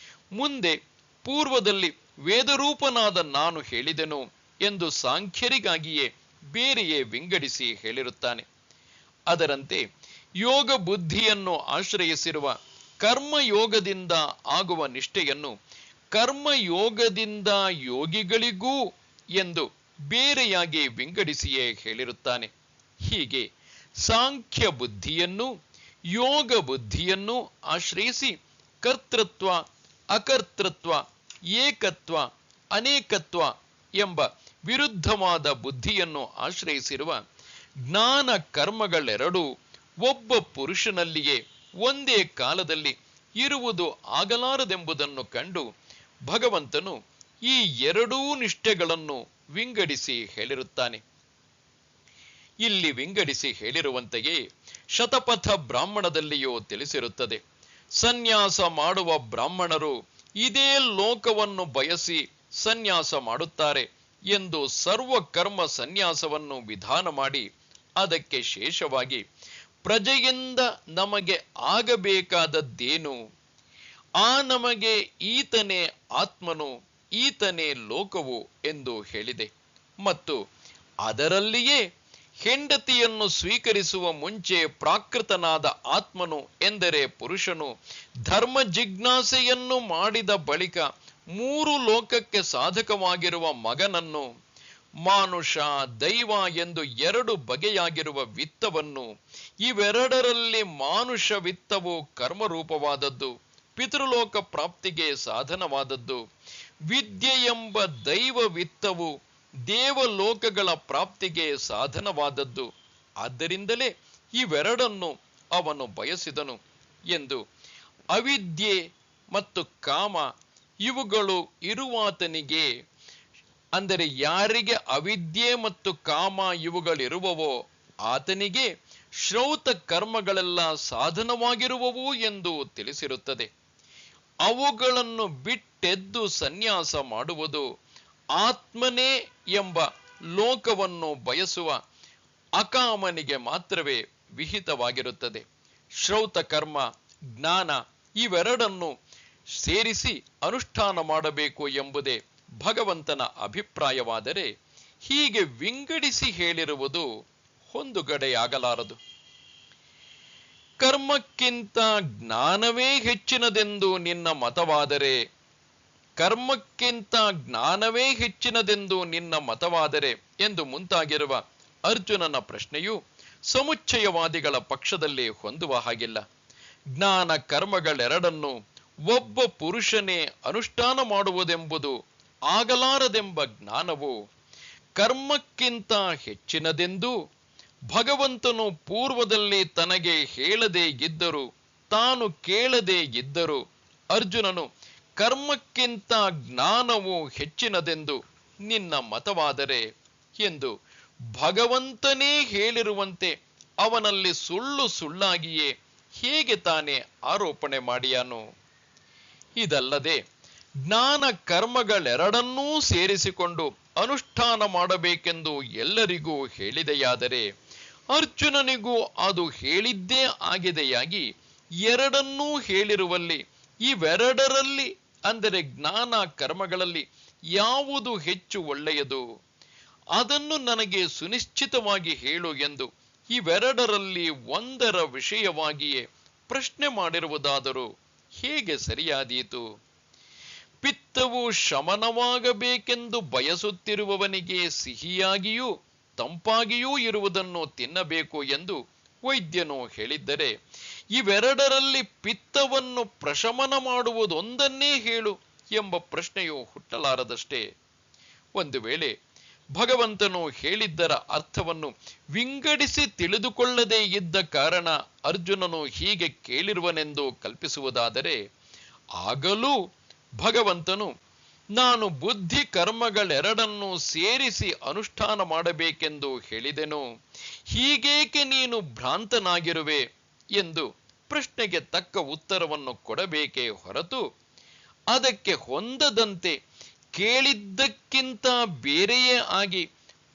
Speaker 1: ಮುಂದೆ ಪೂರ್ವದಲ್ಲಿ ವೇದರೂಪನಾದ ನಾನು ಹೇಳಿದೆನು ಎಂದು ಸಾಂಖ್ಯರಿಗಾಗಿಯೇ ಬೇರೆಯೇ ವಿಂಗಡಿಸಿ ಹೇಳಿರುತ್ತಾನೆ. ಅದರಂತೆ ಯೋಗ ಬುದ್ಧಿಯನ್ನು ಆಶ್ರಯಿಸಿರುವ ಕರ್ಮಯೋಗದಿಂದ ಆಗುವ ನಿಷ್ಠೆಯನ್ನು ಕರ್ಮಯೋಗದಿಂದ ಯೋಗಿಗಳಿಗೂ ಎಂದು ಬೇರೆಯಾಗಿ ವಿಂಗಡಿಸಿಯೇ ಹೇಳಿರುತ್ತಾನೆ. ಹೀಗೆ ಸಾಂಖ್ಯ ಬುದ್ಧಿಯನ್ನು ಯೋಗ ಬುದ್ಧಿಯನ್ನು ಆಶ್ರಯಿಸಿ ಕರ್ತೃತ್ವ, ಅಕರ್ತೃತ್ವ, ಏಕತ್ವ, ಅನೇಕತ್ವ ಎಂಬ ವಿರುದ್ಧವಾದ ಬುದ್ಧಿಯನ್ನು ಆಶ್ರಯಿಸಿರುವ ಜ್ಞಾನ ಕರ್ಮಗಳೆರಡೂ ಒಬ್ಬ ಪುರುಷನಲ್ಲಿಯೇ ಒಂದೇ ಕಾಲದಲ್ಲಿ ಇರುವುದು ಆಗಲಾರದೆಂಬುದನ್ನು ಕಂಡು ಭಗವಂತನು ಈ ಎರಡೂ ನಿಷ್ಠೆಗಳನ್ನು ವಿಂಗಡಿಸಿ ಹೇಳಿರುತ್ತಾನೆ. ಇಲ್ಲಿ ವಿಂಗಡಿಸಿ ಹೇಳಿರುವಂತೆಯೇ ಶತಪಥ ಬ್ರಾಹ್ಮಣದಲ್ಲಿಯೂ ತಿಳಿಸಿರುತ್ತದೆ. ಸನ್ಯಾಸ ಮಾಡುವ ಬ್ರಾಹ್ಮಣರು ಇದೇ ಲೋಕವನ್ನು ಬಯಸಿ ಸನ್ಯಾಸ ಮಾಡುತ್ತಾರೆ ಎಂದು ಸರ್ವಕರ್ಮ ಸನ್ಯಾಸವನ್ನು ವಿಧಾನ ಮಾಡಿ ಅದಕ್ಕೆ ಶೇಷವಾಗಿ ಪ್ರಜೆಯಿಂದ ನಮಗೆ ಆಗಬೇಕಾದದ್ದೇನು, ಆ ನಮಗೆ ಈತನೇ ಆತ್ಮನು, ಈತನೇ ಲೋಕವು ಎಂದು ಹೇಳಿದೆ. ಮತ್ತು ಅದರಲ್ಲಿಯೇ ಹೆಂಡತಿಯನ್ನು ಸ್ವೀಕರಿಸುವ ಮುಂಚೆ ಪ್ರಾಕೃತನಾದ ಆತ್ಮನು ಎಂದರೆ ಪುರುಷನು ಧರ್ಮ ಜಿಜ್ಞಾಸೆಯನ್ನು ಮಾಡಿದ ಬಳಿಕ ಮೂರು ಲೋಕಕ್ಕೆ ಸಾಧಕವಾಗಿರುವ ಮಗನನ್ನು, ಮಾನುಷ ದೈವ ಎಂದು ಎರಡು ಬಗೆಯಾಗಿರುವ ವಿತ್ತವನ್ನು, ಇವೆರಡರಲ್ಲಿ ಮಾನುಷ ವಿತ್ತವು ಕರ್ಮರೂಪವಾದದ್ದು, ಪಿತೃಲೋಕ ಪ್ರಾಪ್ತಿಗೆ ಸಾಧನವಾದದ್ದು. ವಿದ್ಯೆ ಎಂಬ ದೈವ ವಿತ್ತವು ದೇವಲೋಕಗಳ ಪ್ರಾಪ್ತಿಗೆ ಸಾಧನವಾದದ್ದು. ಆದ್ದರಿಂದಲೇ ಇವೆರಡನ್ನು ಅವನು ಬಯಸಿದನು ಎಂದು ಅವಿದ್ಯೆ ಮತ್ತು ಕಾಮ ಇವುಗಳು ಇರುವಾತನಿಗೆ, ಅಂದರೆ ಯಾರಿಗೆ ಅವಿದ್ಯೆ ಮತ್ತು ಕಾಮ ಇವುಗಳಿರುವವೋ ಆತನಿಗೆ ಶ್ರೌತ ಕರ್ಮಗಳೆಲ್ಲ ಸಾಧನವಾಗಿರುವವು ಎಂದು ತಿಳಿಸಿರುತ್ತದೆ. ಅವುಗಳನ್ನು ಬಿಟ್ಟೆದ್ದು ಸನ್ಯಾಸ ಮಾಡುವುದು ಆತ್ಮನೇ ಎಂಬ ಲೋಕವನ್ನು ಬಯಸುವ ಅಕಾಮನಿಗೆ ಮಾತ್ರವೇ ವಿಹಿತವಾಗಿರುತ್ತದೆ. ಶ್ರೌತ ಕರ್ಮ, ಜ್ಞಾನ ಇವೆರಡನ್ನು ಸೇರಿಸಿ ಅನುಷ್ಠಾನ ಮಾಡಬೇಕು ಎಂಬುದೇ ಭಗವಂತನ ಅಭಿಪ್ರಾಯವಾದರೆ ಹೀಗೆ ವಿಂಗಡಿಸಿ ಹೇಳಿರುವುದು ಹೊಂದುಗಡೆಯಾಗಲಾರದು. ಕರ್ಮಕ್ಕಿಂತ ಜ್ಞಾನವೇ ಹೆಚ್ಚಿನದೆಂದು ನಿನ್ನ ಮತವಾದರೆ, ಕರ್ಮಕ್ಕಿಂತ ಜ್ಞಾನವೇ ಹೆಚ್ಚಿನದೆಂದು ನಿನ್ನ ಮತವಾದರೆ ಎಂದು ಮುಂತಾಗಿರುವ ಅರ್ಜುನನ ಪ್ರಶ್ನೆಯು ಸಮುಚ್ಚಯವಾದಿಗಳ ಪಕ್ಷದಲ್ಲಿ ಹೊಂದುವ ಹಾಗಿಲ್ಲ. ಜ್ಞಾನ ಕರ್ಮಗಳೆರಡನ್ನು ಒಬ್ಬ ಪುರುಷನೇ ಅನುಷ್ಠಾನ ಮಾಡುವುದೆಂಬುದು ಆಗಲಾರದೆಂಬ ಜ್ಞಾನವು ಕರ್ಮಕ್ಕಿಂತ ಹೆಚ್ಚಿನದೆಂದು ಭಗವಂತನು ಪೂರ್ವದಲ್ಲಿ ತನಗೆ ಹೇಳದೇ ಇದ್ದರೂ, ತಾನು ಕೇಳದೇ ಇದ್ದರೂ ಅರ್ಜುನನು ಕರ್ಮಕ್ಕಿಂತ ಜ್ಞಾನವು ಹೆಚ್ಚಿನದೆಂದು ನಿನ್ನ ಮತವಾದರೆ ಎಂದು ಭಗವಂತನೇ ಹೇಳಿರುವಂತೆ ಅವನಲ್ಲಿ ಸುಳ್ಳು ಸುಳ್ಳಾಗಿಯೇ ಹೇಗೆ ತಾನೇ ಆರೋಪಣೆ ಮಾಡಿಯಾನು? ಇದಲ್ಲದೆ ಜ್ಞಾನ ಕರ್ಮಗಳೆರಡನ್ನೂ ಸೇರಿಸಿಕೊಂಡು ಅನುಷ್ಠಾನ ಮಾಡಬೇಕೆಂದು ಎಲ್ಲರಿಗೂ ಹೇಳಿದೆಯಾದರೆ ಅರ್ಜುನನಿಗೂ ಅದು ಹೇಳಿದ್ದೇ ಆಗಿದೆಯಾಗಿ ಎರಡನ್ನೂ ಹೇಳಿರುವಲ್ಲಿ ಇವೆರಡರಲ್ಲಿ, ಅಂದರೆ ಜ್ಞಾನ ಕರ್ಮಗಳಲ್ಲಿ ಯಾವುದು ಹೆಚ್ಚು ಒಳ್ಳೆಯದು, ಅದನ್ನು ನನಗೆ ಸುನಿಶ್ಚಿತವಾಗಿ ಹೇಳು ಎಂದು ಇವೆರಡರಲ್ಲಿ ಒಂದರ ವಿಷಯವಾಗಿಯೇ ಪ್ರಶ್ನೆ ಮಾಡಿರುವುದಾದರೂ ಹೇಗೆ ಸರಿಯಾದೀತು? ಪಿತ್ತವು ಶಮನವಾಗಬೇಕೆಂದು ಬಯಸುತ್ತಿರುವವನಿಗೆ ಸಿಹಿಯಾಗಿಯೂ ತಂಪಾಗಿಯೂ ಇರುವುದನ್ನು ತಿನ್ನಬೇಕು ಎಂದು ವೈದ್ಯನು ಹೇಳಿದ್ದರೆ, ಇವೆರಡರಲ್ಲಿ ಪಿತ್ತವನ್ನು ಪ್ರಶಮನ ಮಾಡುವುದೊಂದನ್ನೇ ಹೇಳು ಎಂಬ ಪ್ರಶ್ನೆಯು ಹುಟ್ಟಲಾರದಷ್ಟೇ. ಒಂದು ವೇಳೆ ಭಗವಂತನು ಹೇಳಿದ್ದರ ಅರ್ಥವನ್ನು ವಿಂಗಡಿಸಿ ತಿಳಿದುಕೊಳ್ಳದೇ ಇದ್ದ ಕಾರಣ ಅರ್ಜುನನು ಹೀಗೆ ಕೇಳಿರುವನೆಂದು ಕಲ್ಪಿಸುವುದಾದರೆ, ಆಗಲೂ ಭಗವಂತನು ನಾನು ಬುದ್ಧಿ ಕರ್ಮಗಳೆರಡನ್ನು ಸೇರಿಸಿ ಅನುಷ್ಠಾನ ಮಾಡಬೇಕೆಂದು ಹೇಳಿದೆನು, ಹೀಗೇಕೆ ನೀನು ಭ್ರಾಂತನಾಗಿರುವೆ ಎಂದು ಪ್ರಶ್ನೆಗೆ ತಕ್ಕ ಉತ್ತರವನ್ನು ಕೊಡಬೇಕೇ ಹೊರತು ಅದಕ್ಕೆ ಹೊಂದದಂತೆ ಕೇಳಿದ್ದಕ್ಕಿಂತ ಬೇರೆಯೇ ಆಗಿ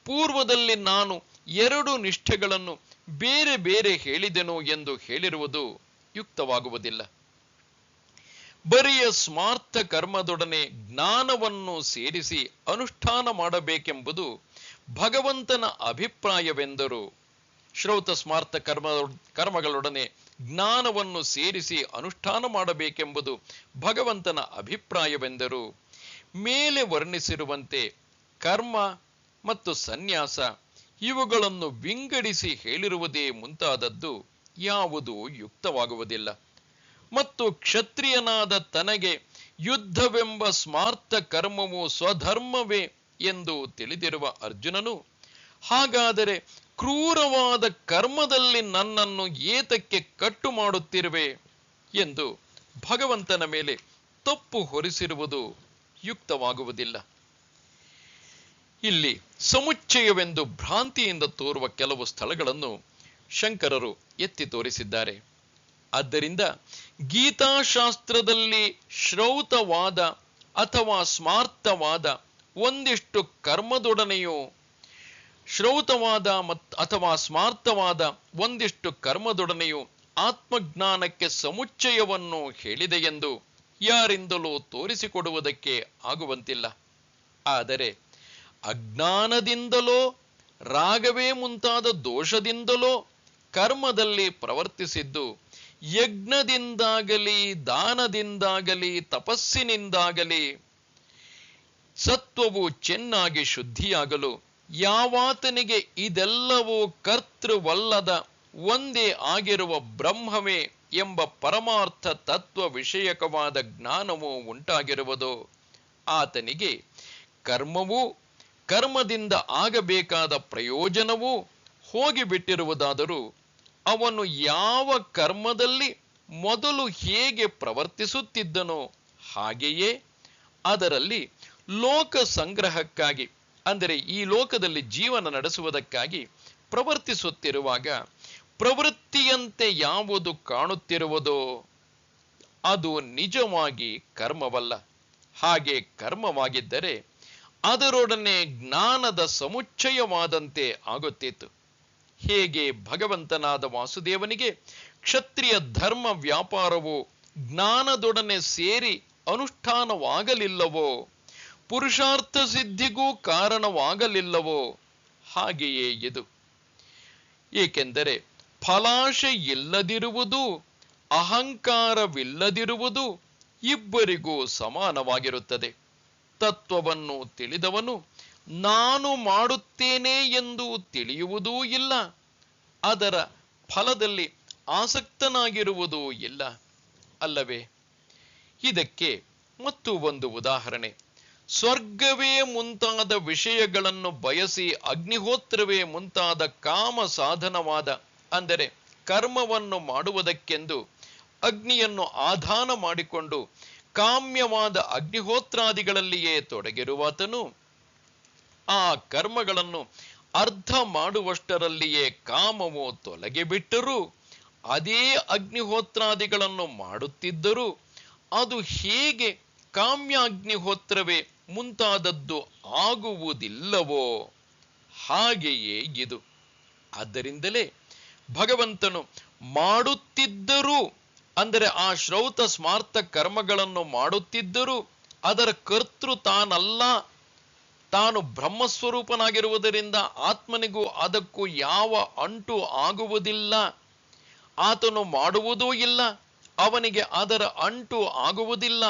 Speaker 1: ಪೂರ್ವದಲ್ಲಿ ನಾನು ಎರಡು ನಿಷ್ಠೆಗಳನ್ನು ಬೇರೆ ಬೇರೆ ಹೇಳಿದೆನು ಎಂದು ಹೇಳಿರುವುದು ಯುಕ್ತವಾಗುವುದಿಲ್ಲ. ಬರಿಯ ಸ್ಮಾರ್ಥ ಕರ್ಮದೊಡನೆ ಜ್ಞಾನವನ್ನು ಸೇರಿಸಿ ಅನುಷ್ಠಾನ ಮಾಡಬೇಕೆಂಬುದು ಭಗವಂತನ ಅಭಿಪ್ರಾಯವೆಂದರು, ಶ್ರೌತ ಸ್ಮಾರ್ಥ ಕರ್ಮಗಳೊಡನೆ ಜ್ಞಾನವನ್ನು ಸೇರಿಸಿ ಅನುಷ್ಠಾನ ಮಾಡಬೇಕೆಂಬುದು ಭಗವಂತನ ಅಭಿಪ್ರಾಯವೆಂದರು, ಮೇಲೆ ವರ್ಣಿಸಿರುವಂತೆ ಕರ್ಮ ಮತ್ತು ಸನ್ಯಾಸ ಇವುಗಳನ್ನು ವಿಂಗಡಿಸಿ ಹೇಳಿರುವುದೇ ಮುಂತಾದದ್ದು ಯಾವುದೂ ಯುಕ್ತವಾಗುವುದಿಲ್ಲ. ಮತ್ತು ಕ್ಷತ್ರಿಯನಾದ ತನಗೆ ಯುದ್ಧವೆಂಬ ಸ್ಮಾರ್ಥ ಕರ್ಮವು ಸ್ವಧರ್ಮವೇ ಎಂದು ತಿಳಿದಿರುವ ಅರ್ಜುನನು, ಹಾಗಾದರೆ ಕ್ರೂರವಾದ ಕರ್ಮದಲ್ಲಿ ನನ್ನನ್ನು ಏತಕ್ಕೆ ಕಟ್ಟು ಮಾಡುತ್ತಿರುವೆ ಎಂದು ಭಗವಂತನ ಮೇಲೆ ತಪ್ಪು ಹೊರಿಸಿರುವುದು ಯುಕ್ತವಾಗುವುದಿಲ್ಲ. ಇಲ್ಲಿ ಸಮುಚ್ಚಯವೆಂದು ಭ್ರಾಂತಿಯಿಂದ ತೋರುವ ಕೆಲವು ಸ್ಥಳಗಳನ್ನು ಶಂಕರರು ಎತ್ತಿ ತೋರಿಸಿದ್ದಾರೆ. ಆದ್ದರಿಂದ ಗೀತಾಶಾಸ್ತ್ರದಲ್ಲಿ ಶ್ರೌತವಾದ ಅಥವಾ ಸ್ಮಾರ್ತವಾದ ಒಂದಿಷ್ಟು ಕರ್ಮದೊಡನೆಯೂ ಅಥವಾ ಸ್ಮಾರ್ತವಾದ ಒಂದಿಷ್ಟು ಕರ್ಮದೊಡನೆಯೂ ಆತ್ಮಜ್ಞಾನಕ್ಕೆ ಸಮುಚ್ಚಯವನ್ನು ಹೇಳಿದೆಯೆಂದು ಯಾರಿಂದಲೂ ತೋರಿಸಿಕೊಡುವುದಕ್ಕೆ ಆಗುವಂತಿಲ್ಲ. ಆದರೆ ಅಜ್ಞಾನದಿಂದಲೋ ರಾಗವೇ ಮುಂತಾದ ದೋಷದಿಂದಲೋ ಕರ್ಮದಲ್ಲಿ ಪ್ರವರ್ತಿಸಿದ್ದು ಯಜ್ಞದಿಂದಾಗಲಿ ದಾನದಿಂದಾಗಲಿ ತಪಸ್ಸಿನಿಂದಾಗಲಿ ಸತ್ವವು ಚೆನ್ನಾಗಿ ಶುದ್ಧಿಯಾಗಲು ಯಾವಾತನಿಗೆ ಇದೆಲ್ಲವೂ ಕರ್ತೃವಲ್ಲದ ಒಂದೇ ಆಗಿರುವ ಬ್ರಹ್ಮವೇ ಎಂಬ ಪರಮಾರ್ಥ ತತ್ವ ವಿಷಯಕವಾದ ಜ್ಞಾನವು ಉಂಟಾಗಿರುವುದೋ ಆತನಿಗೆ ಕರ್ಮವೂ ಕರ್ಮದಿಂದ ಆಗಬೇಕಾದ ಪ್ರಯೋಜನವೂ ಹೋಗಿಬಿಟ್ಟಿರುವುದಾದರೂ ಅವನು ಯಾವ ಕರ್ಮದಲ್ಲಿ ಮೊದಲು ಹೇಗೆ ಪ್ರವರ್ತಿಸುತ್ತಿದ್ದನೋ ಹಾಗೆಯೇ ಅದರಲ್ಲಿ ಲೋಕ ಸಂಗ್ರಹಕ್ಕಾಗಿ, ಅಂದರೆ ಈ ಲೋಕದಲ್ಲಿ ಜೀವನ ನಡೆಸುವುದಕ್ಕಾಗಿ ಪ್ರವರ್ತಿಸುತ್ತಿರುವಾಗ ಪ್ರವೃತ್ತಿಯಂತೆ ಯಾವುದು ಕಾಣುತ್ತಿರುವುದೋ ಅದು ನಿಜವಾಗಿ ಕರ್ಮವಲ್ಲ. ಹಾಗೆ ಕರ್ಮವಾಗಿದ್ದರೆ ಅದರೊಡನೆ ಜ್ಞಾನದ ಸಮುಚ್ಚಯವಾದಂತೆ ಆಗುತ್ತಿತ್ತು. ಹೇಗೆ ಭಗವಂತನಾದ ವಾಸುದೇವನಿಗೆ ಕ್ಷತ್ರಿಯ ಧರ್ಮ ವ್ಯಾಪಾರವು ಜ್ಞಾನದೊಡನೆ ಸೇರಿ ಅನುಷ್ಠಾನವಾಗಲಿಲ್ಲವೋ, ಪುರುಷಾರ್ಥ ಸಿದ್ಧಿಗೂ ಕಾರಣವಾಗಲಿಲ್ಲವೋ, ಹಾಗೆಯೇ ಇದು. ಏಕೆಂದರೆ ಫಲಾಶೆ ಇಲ್ಲದಿರುವುದು ಅಹಂಕಾರವಿಲ್ಲದಿರುವುದು ಇಬ್ಬರಿಗೂ ಸಮಾನವಾಗಿರುತ್ತದೆ. ತತ್ವವನ್ನು ತಿಳಿದವನು ನಾನು ಮಾಡುತ್ತೇನೆ ಎಂದು ತಿಳಿಯುವುದೂ ಇಲ್ಲ, ಅದರ ಫಲದಲ್ಲಿ ಆಸಕ್ತನಾಗಿರುವುದೂ ಇಲ್ಲ ಅಲ್ಲವೇ? ಇದಕ್ಕೆ ಮತ್ತು ಒಂದು ಉದಾಹರಣೆ. ಸ್ವರ್ಗವೇ ಮುಂತಾದ ವಿಷಯಗಳನ್ನು ಬಯಸಿ ಅಗ್ನಿಹೋತ್ರವೇ ಮುಂತಾದ ಕಾಮ ಸಾಧನವಾದ, ಅಂದರೆ ಕರ್ಮವನ್ನು ಮಾಡುವುದಕ್ಕೆಂದು ಅಗ್ನಿಯನ್ನು ಆಧಾನ ಮಾಡಿಕೊಂಡು ಕಾಮ್ಯವಾದ ಅಗ್ನಿಹೋತ್ರಾದಿಗಳಲ್ಲಿಯೇ ತೊಡಗಿರುವಾತನು ಆ ಕರ್ಮಗಳನ್ನು ಅರ್ಧ ಮಾಡುವಷ್ಟರಲ್ಲಿಯೇ ಕಾಮವು ತೊಲಗಿ ಬಿಟ್ಟರೂ ಅದೇ ಅಗ್ನಿಹೋತ್ರಾದಿಗಳನ್ನು ಮಾಡುತ್ತಿದ್ದರೂ ಅದು ಹೇಗೆ ಕಾಮ್ಯಾಗ್ನಿಹೋತ್ರವೇ ಮುಂತಾದದ್ದು ಆಗುವುದಿಲ್ಲವೋ ಹಾಗೆಯೇ ಇದು. ಆದ್ದರಿಂದಲೇ ಭಗವಂತನು ಮಾಡುತ್ತಿದ್ದರೂ, ಅಂದರೆ ಆ ಶ್ರೌತ ಸ್ಮಾರ್ಥ ಕರ್ಮಗಳನ್ನು ಮಾಡುತ್ತಿದ್ದರೂ ಅದರ ಕರ್ತೃ ತಾನಲ್ಲ, ತಾನು ಬ್ರಹ್ಮಸ್ವರೂಪನಾಗಿರುವುದರಿಂದ ಆತ್ಮನಿಗೂ ಅದಕ್ಕೂ ಯಾವ ಅಂಟು ಆಗುವುದಿಲ್ಲ, ಆತನು ಮಾಡುವುದೂ ಇಲ್ಲ, ಅವನಿಗೆ ಅದರ ಅಂಟು ಆಗುವುದಿಲ್ಲ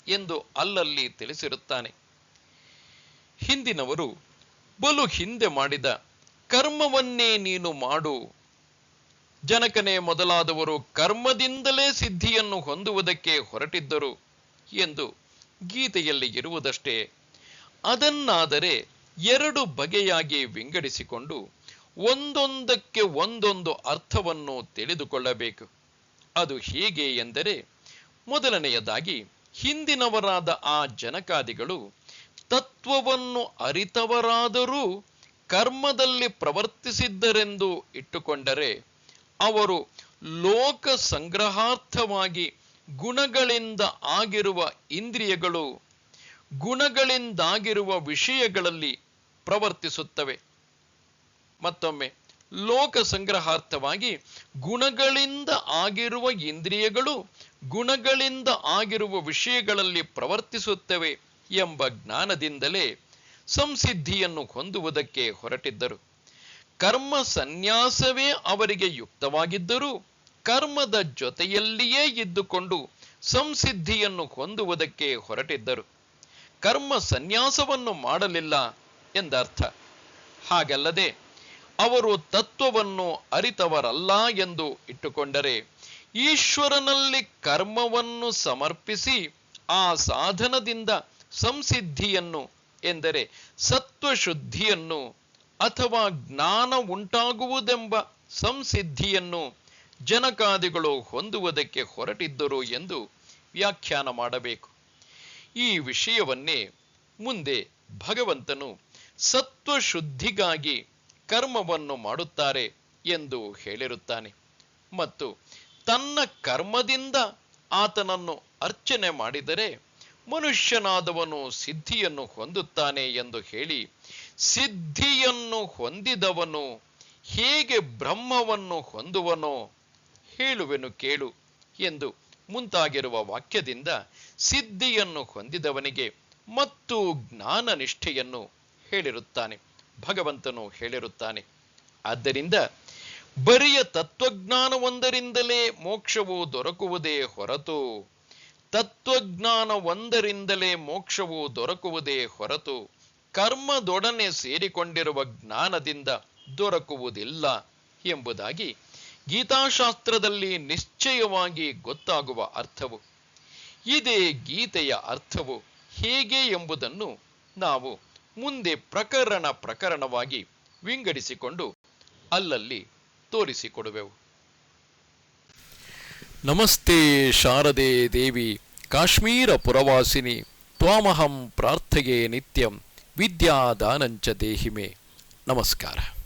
Speaker 1: ಎಂದು ಅಲ್ಲಲ್ಲಿ ತಿಳಿಸಿರುತ್ತಾನೆ. ಹಿಂದಿನವರು ಬಲು ಹಿಂದೆ ಮಾಡಿದ ಕರ್ಮವನ್ನೇ ನೀನು ಮಾಡು, ಜನಕನೇ ಮೊದಲಾದವರು ಕರ್ಮದಿಂದಲೇ ಸಿದ್ಧಿಯನ್ನು ಹೊಂದುವುದಕ್ಕೆ ಹೊರಟಿದ್ದರು ಎಂದು ಗೀತೆಯಲ್ಲಿ ಇರುವುದಷ್ಟೇ. ಅದನ್ನಾದರೆ ಎರಡು ಬಗೆಯಾಗಿ ವಿಂಗಡಿಸಿಕೊಂಡು ಒಂದೊಂದಕ್ಕೆ ಒಂದೊಂದು ಅರ್ಥವನ್ನು ತಿಳಿದುಕೊಳ್ಳಬೇಕು. ಅದು ಹೇಗೆ ಎಂದರೆ, ಮೊದಲನೆಯದಾಗಿ ಹಿಂದಿನವರಾದ ಆ ಜನಕಾದಿಗಳು ತತ್ವವನ್ನು ಅರಿತವರಾದರೂ ಕರ್ಮದಲ್ಲಿ ಪ್ರವರ್ತಿಸಿದ್ದರೆಂದು ಇಟ್ಟುಕೊಂಡರೆ ಅವರು ಲೋಕ ಸಂಗ್ರಹಾರ್ಥವಾಗಿ ಗುಣಗಳಿಂದ ಆಗಿರುವ ಇಂದ್ರಿಯಗಳು ಗುಣಗಳಿಂದಾಗಿರುವ ವಿಷಯಗಳಲ್ಲಿ ಪ್ರವರ್ತಿಸುತ್ತವೆ. ಮತ್ತೊಮ್ಮೆ ಲೋಕ ಸಂಗ್ರಹಾರ್ಥವಾಗಿ ಗುಣಗಳಿಂದ ಆಗಿರುವ ಇಂದ್ರಿಯಗಳು ಗುಣಗಳಿಂದ ಆಗಿರುವ ವಿಷಯಗಳಲ್ಲಿ ಪ್ರವರ್ತಿಸುತ್ತವೆ ಎಂಬ ಜ್ಞಾನದಿಂದಲೇ ಸಂಸಿದ್ಧಿಯನ್ನು ಹೊಂದುವುದಕ್ಕೆ ಹೊರಟಿದ್ದರು. ಕರ್ಮ ಸನ್ಯಾಸವೇ ಅವರಿಗೆ ಯುಕ್ತವಾಗಿದ್ದರೂ ಕರ್ಮದ ಜೊತೆಯಲ್ಲಿಯೇ ಇದ್ದುಕೊಂಡು ಸಂಸಿದ್ಧಿಯನ್ನು ಹೊಂದುವುದಕ್ಕೆ ಹೊರಟಿದ್ದರು. ಕರ್ಮ ಸನ್ಯಾಸವನ್ನು ಮಾಡಲಿಲ್ಲ ಎಂದರ್ಥ. ಹಾಗಲ್ಲದೆ ಅವರು ತತ್ವವನ್ನು ಅರಿತವರಲ್ಲ ಎಂದು ಇಟ್ಟುಕೊಂಡರೆ ಈಶ್ವರನಲ್ಲಿ ಕರ್ಮವನ್ನು ಸಮರ್ಪಿಸಿ ಆ ಸಾಧನದಿಂದ ಸಂಸಿದ್ಧಿಯನ್ನು ಎಂದರೆ ಸತ್ವಶುದ್ಧಿಯನ್ನು ಅಥವಾ ಜ್ಞಾನ ಉಂಟಾಗುವುದೆಂಬ ಸಂಸಿದ್ಧಿಯನ್ನು ಜನಕಾದಿಗಳು ಹೊಂದುವುದಕ್ಕೆ ಹೊರಟಿದ್ದರು ಎಂದು ವ್ಯಾಖ್ಯಾನ ಮಾಡಬೇಕು. ಈ ವಿಷಯವನ್ನೇ ಮುಂದೆ ಭಗವಂತನು ಸತ್ವಶುದ್ಧಿಗಾಗಿ ಕರ್ಮವನ್ನು ಮಾಡುತ್ತಾರೆ ಎಂದು ಹೇಳಿರುತ್ತಾನೆ ಮತ್ತು ತನ್ನ ಕರ್ಮದಿಂದ ಆತನನ್ನು ಅರ್ಚನೆ ಮಾಡಿದರೆ ಮನುಷ್ಯನಾದವನು ಸಿದ್ಧಿಯನ್ನು ಹೊಂದುತ್ತಾನೆ ಎಂದು ಹೇಳಿ, ಸಿದ್ಧಿಯನ್ನು ಹೊಂದಿದವನು ಹೇಗೆ ಬ್ರಹ್ಮವನ್ನು ಹೊಂದುವನೋ ಹೇಳುವೆನು ಕೇಳು ಎಂದು ಮುಂತಾಗಿರುವ ವಾಕ್ಯದಿಂದ ಸಿದ್ಧಿಯನ್ನು ಹೊಂದಿದವನಿಗೆ ಮತ್ತು ಜ್ಞಾನ ನಿಷ್ಠೆಯನ್ನು ಹೇಳಿರುತ್ತಾನೆ, ಭಗವಂತನು ಹೇಳಿರುತ್ತಾನೆ. ಆದ್ದರಿಂದ ಬರಿಯ ತತ್ವಜ್ಞಾನವೊಂದರಿಂದಲೇ ಮೋಕ್ಷವು ದೊರಕುವುದೇ ಹೊರತು ಕರ್ಮದೊಡನೆ ಸೇರಿಕೊಂಡಿರುವ ಜ್ಞಾನದಿಂದ ದೊರಕುವುದಿಲ್ಲ ಎಂಬುದಾಗಿ ಗೀತಾಶಾಸ್ತ್ರದಲ್ಲಿ ನಿಶ್ಚಯವಾಗಿ ಗೊತ್ತಾಗುವ ಅರ್ಥವು. ಇದೇ ಗೀತೆಯ ಅರ್ಥವು ಹೇಗೆ ಎಂಬುದನ್ನು ನಾವು ಮುಂದೆ ಪ್ರಕರಣವಾಗಿ ವಿಂಗಡಿಸಿಕೊಂಡು ಅಲ್ಲಲ್ಲಿ ತೋರಿಸಿಕೊಡುವೆವು.
Speaker 2: ನಮಸ್ತೆ ಶಾರದೆ ದೇವಿ ಕಾಶ್ಮೀರ ಪುರವಾಸಿನಿ ತ್ವಾಮಹಂ ಪ್ರಾರ್ಥಯೇ ನಿತ್ಯಂ ವಿದ್ಯಾದಾನಂಚ ದೇಹಿಮೆ. ನಮಸ್ಕಾರ.